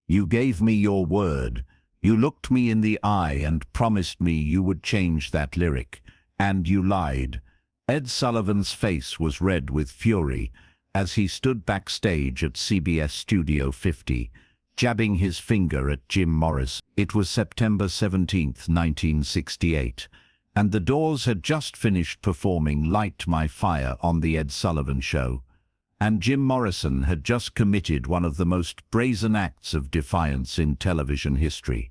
You gave me your word. You looked me in the eye and promised me you would change that lyric. And you lied." Ed Sullivan's face was red with fury as he stood backstage at CBS Studio 50, jabbing his finger at Jim Morrison. It was September 17th, 1968, and the Doors had just finished performing "Light My Fire" on The Ed Sullivan Show, and Jim Morrison had just committed one of the most brazen acts of defiance in television history.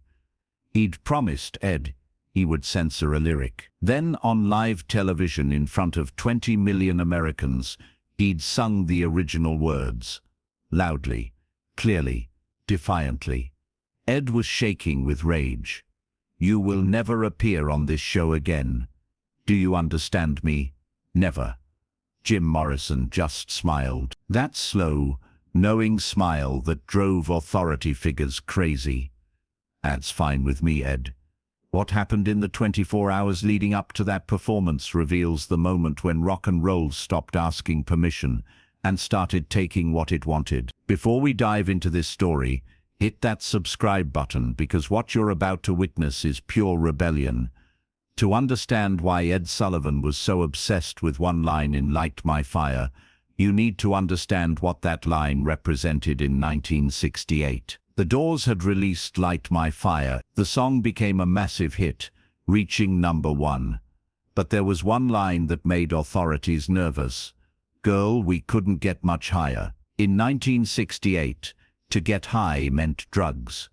He'd promised Ed he would censor a lyric. Then, on live television in front of 20 million Americans, he'd sung the original words, loudly, clearly, defiantly. Ed was shaking with rage. "You will never appear on this show again. Do you understand me? Never." Jim Morrison just smiled. That slow, knowing smile that drove authority figures crazy. "That's fine with me, Ed." What happened in the 24 hours leading up to that performance reveals the moment when rock and roll stopped asking permission and started taking what it wanted. Before we dive into this story, hit that subscribe button, because what you're about to witness is pure rebellion. To understand why Ed Sullivan was so obsessed with one line in "Light My Fire," you need to understand what that line represented in 1968. The Doors had released "Light My Fire." The song became a massive hit, reaching #1. But there was one line that made authorities nervous. "Girl, we couldn't get much higher." In 1968, to get high meant drugs.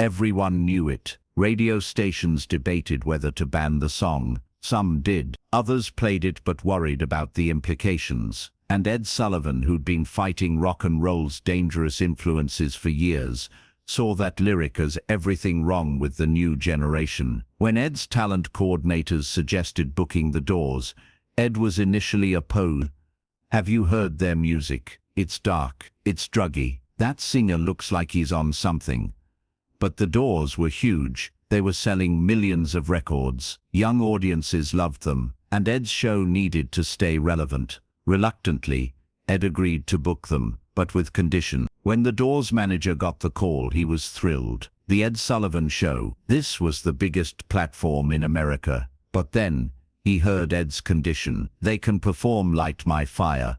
Everyone knew it. Radio stations debated whether to ban the song. Some did. Others played it but worried about the implications. And Ed Sullivan, who'd been fighting rock and roll's dangerous influences for years, saw that lyric as everything wrong with the new generation. When Ed's talent coordinators suggested booking the Doors, Ed was initially opposed. "Have you heard their music? It's dark, it's druggy. That singer looks like he's on something." But the Doors were huge. They were selling millions of records. Young audiences loved them, and Ed's show needed to stay relevant. Reluctantly, Ed agreed to book them, but with condition. When the Doors manager got the call, he was thrilled. The Ed Sullivan Show. This was the biggest platform in America. But then, he heard Ed's condition. "They can perform "Light My Fire,"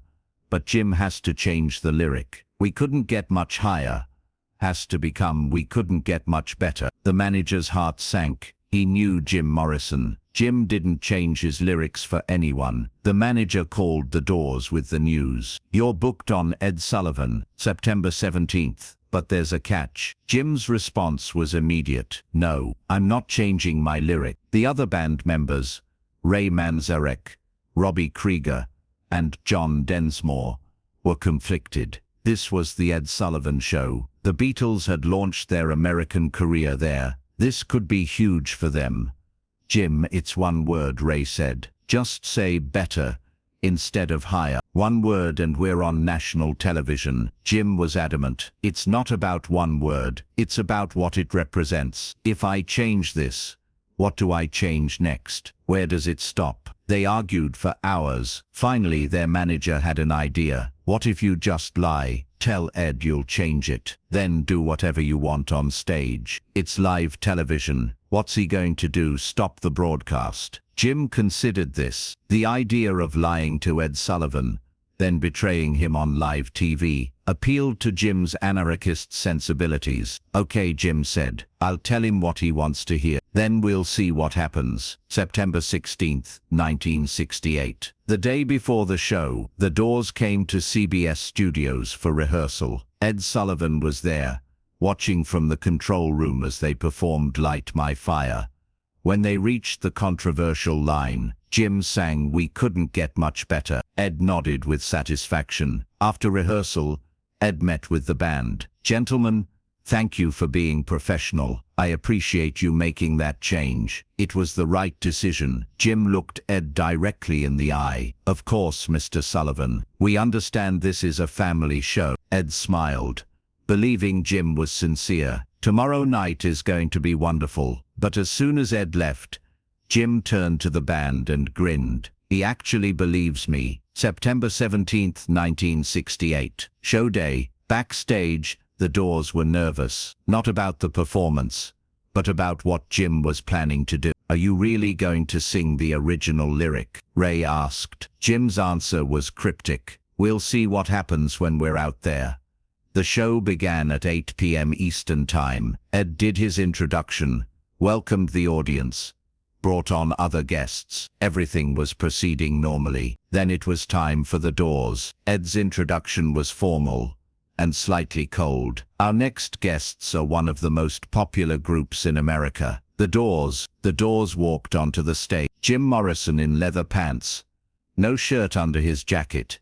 but Jim has to change the lyric. "We couldn't get much higher" has to become "we couldn't get much better." The manager's heart sank. He knew Jim Morrison. Jim didn't change his lyrics for anyone. The manager called the Doors with the news. "You're booked on Ed Sullivan, September 17th, but there's a catch." Jim's response was immediate. "No, I'm not changing my lyric." The other band members, Ray Manzarek, Robbie Krieger, and John Densmore, were conflicted. This was the Ed Sullivan Show. The Beatles had launched their American career there. This could be huge for them. "Jim, it's one word," Ray said. "Just say better instead of higher. One word and we're on national television." Jim was adamant. "It's not about one word. It's about what it represents. If I change this, what do I change next? Where does it stop?" They argued for hours. Finally, their manager had an idea. "What if you just lie? Tell Ed you'll change it. Then do whatever you want on stage. It's live television. What's he going to do? Stop the broadcast?" Jim considered this. The idea of lying to Ed Sullivan, then betraying him on live TV, appealed to Jim's anarchist sensibilities. "Okay," Jim said. "I'll tell him what he wants to hear. Then we'll see what happens." September 16th, 1968. The day before the show, the Doors came to CBS Studios for rehearsal. Ed Sullivan was there, watching from the control room as they performed "Light My Fire." When they reached the controversial line, Jim sang "We Couldn't Get Much Better." Ed nodded with satisfaction. After rehearsal, Ed met with the band. "Gentlemen, thank you for being professional. I appreciate you making that change. It was the right decision." Jim looked Ed directly in the eye. "Of course, Mr. Sullivan. We understand this is a family show." Ed smiled, believing Jim was sincere. "Tomorrow night is going to be wonderful." But as soon as Ed left, Jim turned to the band and grinned. "He actually believes me." September 17th, 1968. Show day. Backstage, The Doors were nervous, not about the performance, but about what Jim was planning to do. "Are you really going to sing the original lyric?" Ray asked. Jim's answer was cryptic. "We'll see what happens when we're out there." The show began at 8 p.m. Eastern Time. Ed did his introduction, welcomed the audience, brought on other guests. Everything was proceeding normally. Then it was time for the Doors. Ed's introduction was formal and slightly cold. "Our next guests are one of the most popular groups in America, the Doors." The Doors walked onto the stage. Jim Morrison in leather pants, no shirt under his jacket,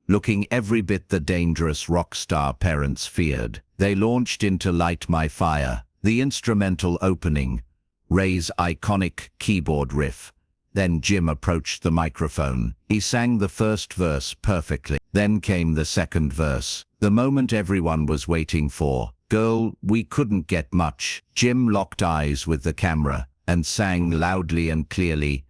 looking every bit the dangerous rock star parents feared. They launched into Light My Fire, the instrumental opening, Ray's iconic keyboard riff. Then Jim approached the microphone. He sang the first verse perfectly. Then came the second verse, the moment everyone was waiting for. "Girl, we couldn't get much." Jim locked eyes with the camera and sang loudly and clearly,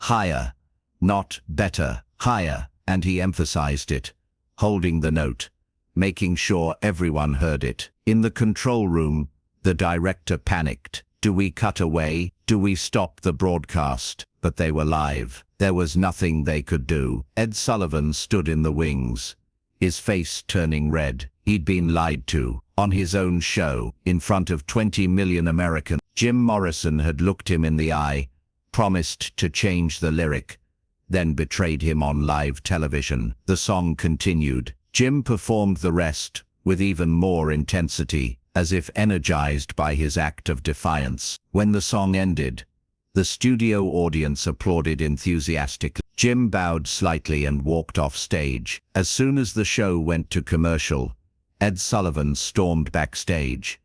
"Higher, not better, higher," and he emphasized it, holding the note, making sure everyone heard it. In the control room, the director panicked. Do we cut away? Do we stop the broadcast? But they were live. There was nothing they could do. Ed Sullivan stood in the wings, his face turning red. He'd been lied to, on his own show, in front of 20 million Americans. Jim Morrison had looked him in the eye, promised to change the lyric, then betrayed him on live television. The song continued. Jim performed the rest with even more intensity, as if energized by his act of defiance. When the song ended, the studio audience applauded enthusiastically. Jim bowed slightly and walked off stage. As soon as the show went to commercial, Ed Sullivan stormed backstage.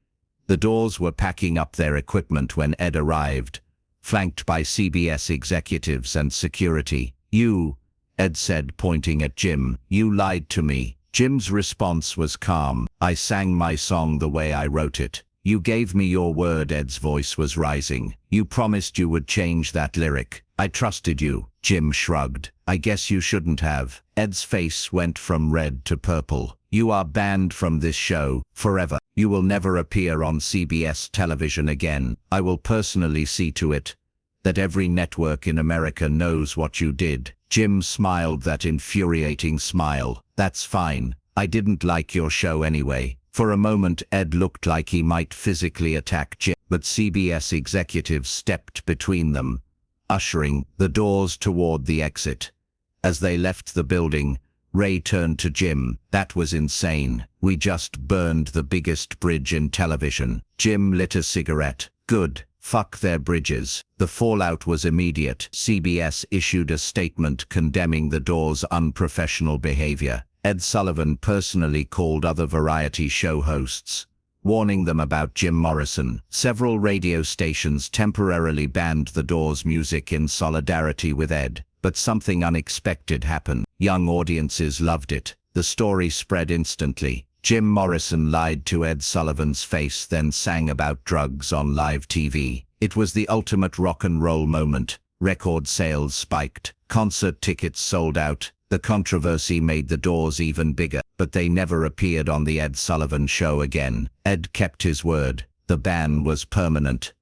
The Doors were packing up their equipment when Ed arrived, flanked by CBS executives and security. "You," Ed said, pointing at Jim, "you lied to me." Jim's response was calm. "I sang my song the way I wrote it." "You gave me your word." Ed's voice was rising. "You promised you would change that lyric. I trusted you." Jim shrugged. "I guess you shouldn't have." Ed's face went from red to purple. "You are banned from this show, forever. You will never appear on CBS television again. I will personally see to it that every network in America knows what you did." Jim smiled that infuriating smile. "That's fine. I didn't like your show anyway." For a moment Ed looked like he might physically attack Jim, but CBS executives stepped between them, ushering the Doors toward the exit. As they left the building, Ray turned to Jim. "That was insane. We just burned the biggest bridge in television." Jim lit a cigarette. "Good. Fuck their bridges." The fallout was immediate. CBS issued a statement condemning the Doors' unprofessional behavior. Ed Sullivan personally called other variety show hosts, warning them about Jim Morrison. Several radio stations temporarily banned the Doors' music in solidarity with Ed, but something unexpected happened. Young audiences loved it. The story spread instantly. Jim Morrison lied to Ed Sullivan's face, then sang about drugs on live TV. It was the ultimate rock and roll moment. Record sales spiked. Concert tickets sold out. The controversy made the Doors even bigger, but they never appeared on the Ed Sullivan Show again. Ed kept his word. The ban was permanent.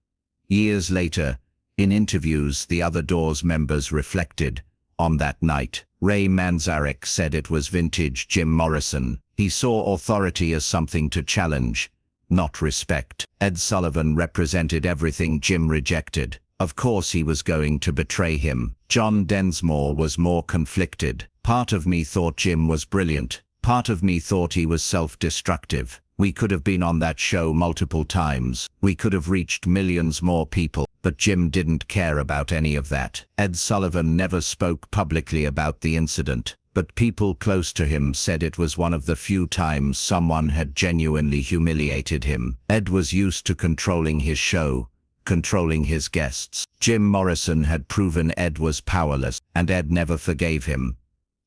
Years later, in interviews the other Doors members reflected on that night. Ray Manzarek said it was vintage Jim Morrison. He saw authority as something to challenge, not respect. Ed Sullivan represented everything Jim rejected. Of course he was going to betray him. John Densmore was more conflicted. "Part of me thought Jim was brilliant. Part of me thought he was self-destructive. We could have been on that show multiple times. We could have reached millions more people. But Jim didn't care about any of that." Ed Sullivan never spoke publicly about the incident, but people close to him said it was one of the few times someone had genuinely humiliated him. Ed was used to controlling his show, controlling his guests. Jim Morrison had proven Ed was powerless, and Ed never forgave him.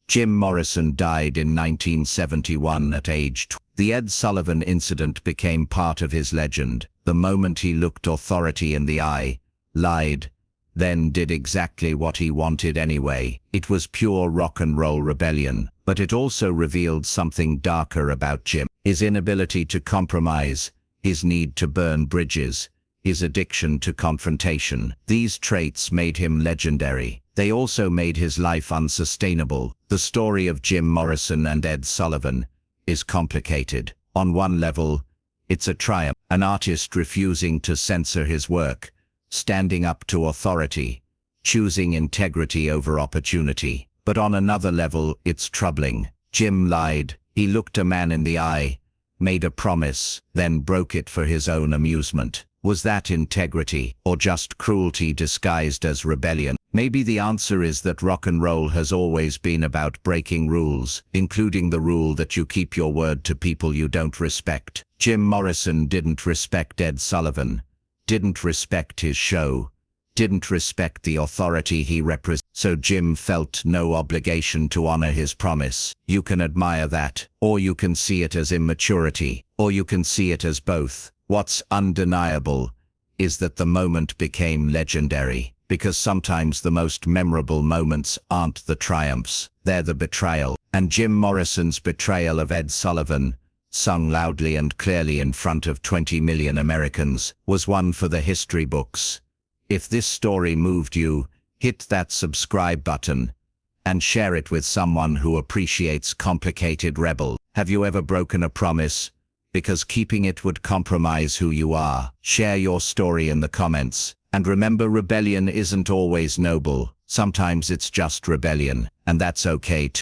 Jim Morrison died in 1971 at age 20. The Ed Sullivan incident became part of his legend. The moment he looked authority in the eye, lied, then did exactly what he wanted anyway. It was pure rock and roll rebellion. But it also revealed something darker about Jim. His inability to compromise, his need to burn bridges, his addiction to confrontation. These traits made him legendary. They also made his life unsustainable. The story of Jim Morrison and Ed Sullivan is complicated. On one level, it's a triumph, an artist refusing to censor his work, standing up to authority, choosing integrity over opportunity. But on another level, it's troubling. Jim lied. He looked a man in the eye, made a promise, then broke it for his own amusement. Was that integrity, or just cruelty disguised as rebellion? Maybe the answer is that rock and roll has always been about breaking rules, including the rule that you keep your word to people you don't respect. Jim Morrison didn't respect Ed Sullivan, didn't respect his show, didn't respect the authority he represented. So Jim felt no obligation to honor his promise. You can admire that, or you can see it as immaturity, or you can see it as both. What's undeniable is that the moment became legendary, because sometimes the most memorable moments aren't the triumphs, they're the betrayal. And Jim Morrison's betrayal of Ed Sullivan, sung loudly and clearly in front of 20 million Americans, was one for the history books. If this story moved you, hit that subscribe button and share it with someone who appreciates complicated rebel. Have you ever broken a promise because keeping it would compromise who you are? Share your story in the comments. And remember, rebellion isn't always noble. Sometimes it's just rebellion, and that's okay too.